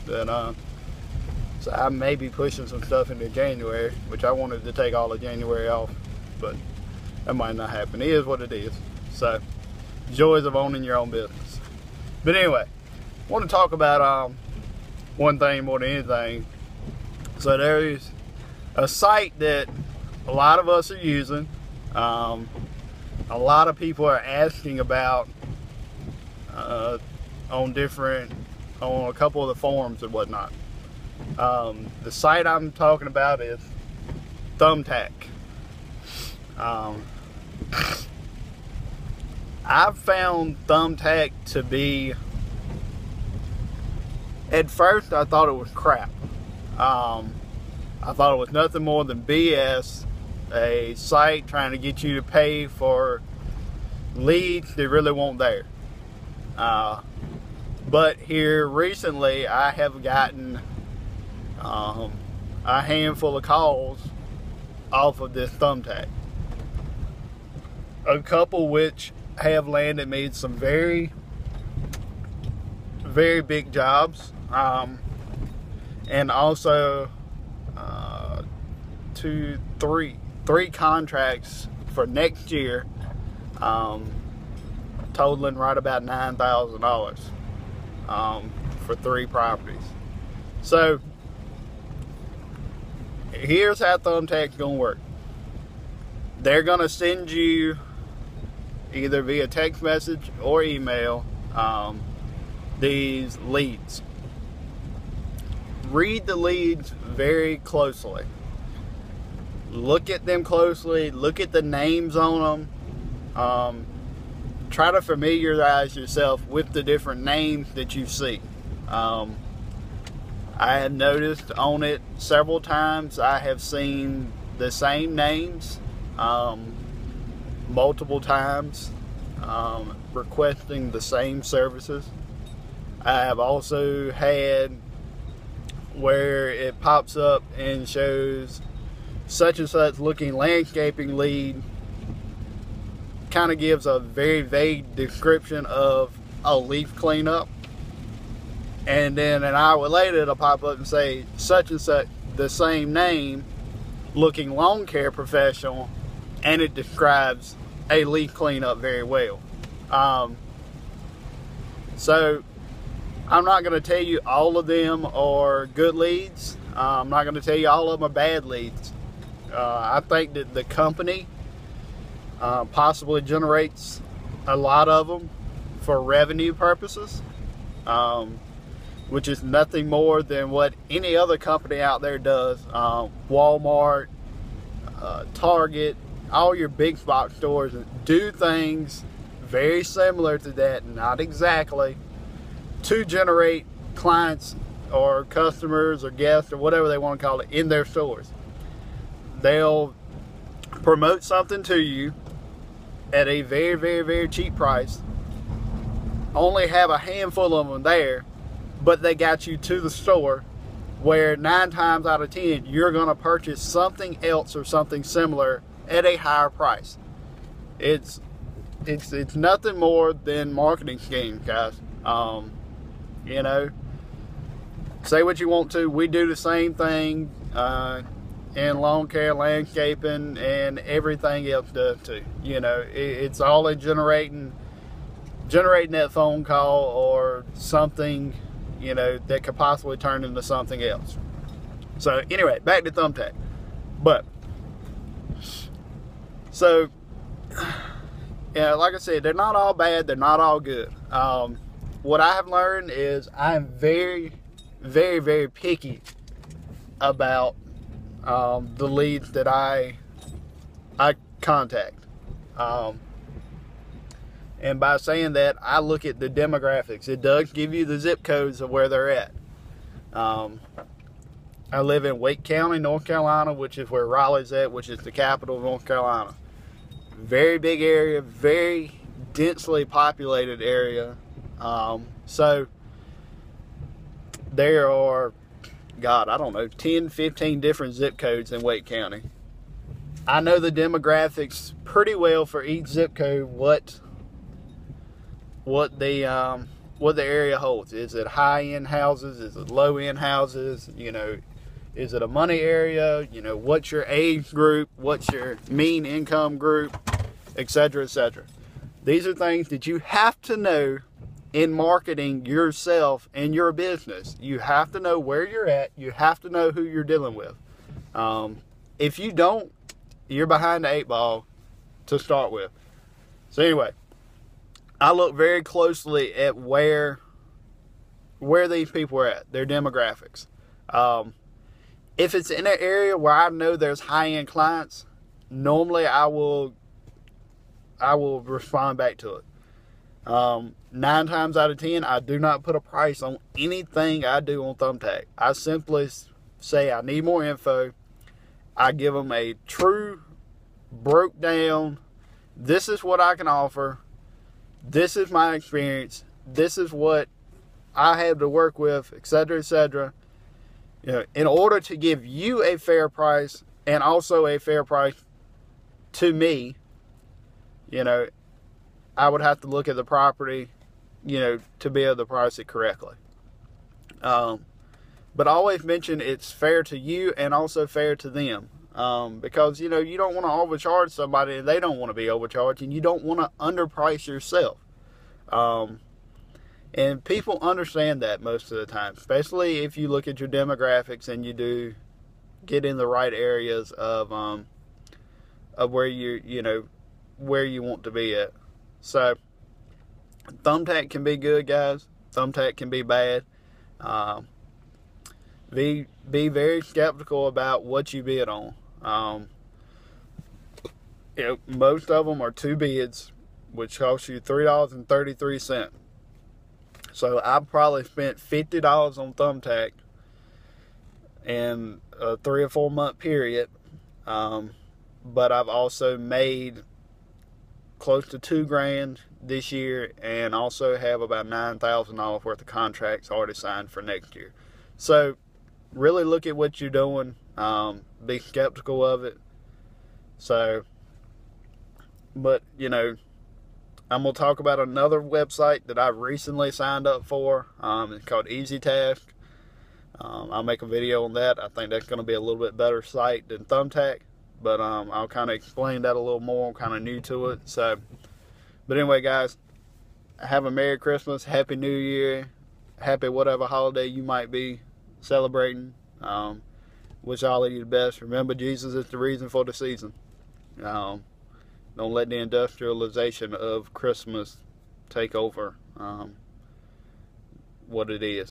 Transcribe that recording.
Then so I may be pushing some stuff into January, which I wanted to take all of January off, but that might not happen. It is what it is. So, joys of owning your own business. But anyway, I want to talk about one thing more than anything. So there's a site that a lot of us are using. A lot of people are asking about on a couple of the forums and whatnot. The site I'm talking about is Tack. I've found Tack to be, at first I thought it was crap. I thought it was nothing more than BS, a site trying to get you to pay for leads they really weren't there. But here recently I have gotten a handful of calls off of this Tack. A couple which have landed me some very, very big jobs, and also three contracts for next year, totaling right about $9,000 for 3 properties. So here's how Tack's gonna work. They're gonna send you either via text message or email these leads. Read the leads very closely. Look at them closely. Look at the names on them. Try to familiarize yourself with the different names that you see. I have noticed on it several times I have seen the same names multiple times requesting the same services. I have also had where it pops up and shows such and such looking landscaping lead, kind of gives a very vague description of a leaf cleanup, and then an hour later it'll pop up and say such and such, the same name, looking lawn care professional, and it describes a leaf cleanup very well. So I'm not going to tell you all of them are good leads. I'm not going to tell you all of them are bad leads. I think that the company possibly generates a lot of them for revenue purposes, which is nothing more than what any other company out there does. Walmart, Target, all your big box stores do things very similar to that, not exactly, to generate clients or customers or guests or whatever they want to call it in their stores. They'll promote something to you at a very, very, very cheap price, only have a handful of them there, but they got you to the store where 9 times out of 10 you're going to purchase something else or something similar at a higher price. It's nothing more than marketing schemes, guys. You know, say what you want to, we do the same thing in lawn care, landscaping, and everything else does too. You know, it's all in generating that phone call or something, you know, that could possibly turn into something else. So anyway, back to Tack. But so yeah, like I said, they're not all bad, they're not all good. What I have learned is I'm very, very, very picky about the leads that I contact. And by saying that, I look at the demographics. It does give you the zip codes of where they're at. I live in Wake County, North Carolina, which is where Raleigh's at, which is the capital of North Carolina. Very big area, very densely populated area. So there are, God, I don't know, 10, 15 different zip codes in Wake County. I know the demographics pretty well for each zip code, what the what the area holds. Is it high-end houses? Is it low-end houses? You know, is it a money area? You know, what's your age group? What's your mean income group? Etc., etc. These are things that you have to know in marketing yourself and your business. You have to know where you're at. You have to know who you're dealing with. If you don't, you're behind the 8 ball to start with. So anyway, I look very closely at where these people are at, their demographics. If it's in an area where I know there's high-end clients, normally I will respond back to it. 9 times out of 10, I do not put a price on anything I do on Thumbtack. I simply say I need more info. I give them a true, broke down, this is what I can offer. This is my experience. This is what I have to work with, etc., etc. You know, in order to give you a fair price and also a fair price to me, you know, I would have to look at the property, you know, to be able to price it correctly. But I always mention it's fair to you and also fair to them. Because, you know, you don't want to overcharge somebody and they don't want to be overcharged, and you don't want to underprice yourself. And people understand that most of the time, especially if you look at your demographics and you do get in the right areas of where where you want to be at. So Thumbtack can be good, guys. Thumbtack can be bad. Be very skeptical about what you bid on. You know, most of them are 2 bids, which cost you $3.33. So I probably spent $50 on Thumbtack in a 3 or 4 month period. But I've also made close to $2,000 this year, and also have about $9,000 worth of contracts already signed for next year. So really look at what you're doing. Be skeptical of it. So, but you know, I'm going to talk about another website that I recently signed up for. It's called Easy Task. I'll make a video on that. I think that's going to be a little bit better site than Thumbtack. But I'll kind of explain that a little more. I'm kind of new to it. So, but anyway, guys, have a Merry Christmas, Happy New Year, happy whatever holiday you might be celebrating. Wish all of you the best. Remember, Jesus is the reason for the season. Don't let the industrialization of Christmas take over what it is.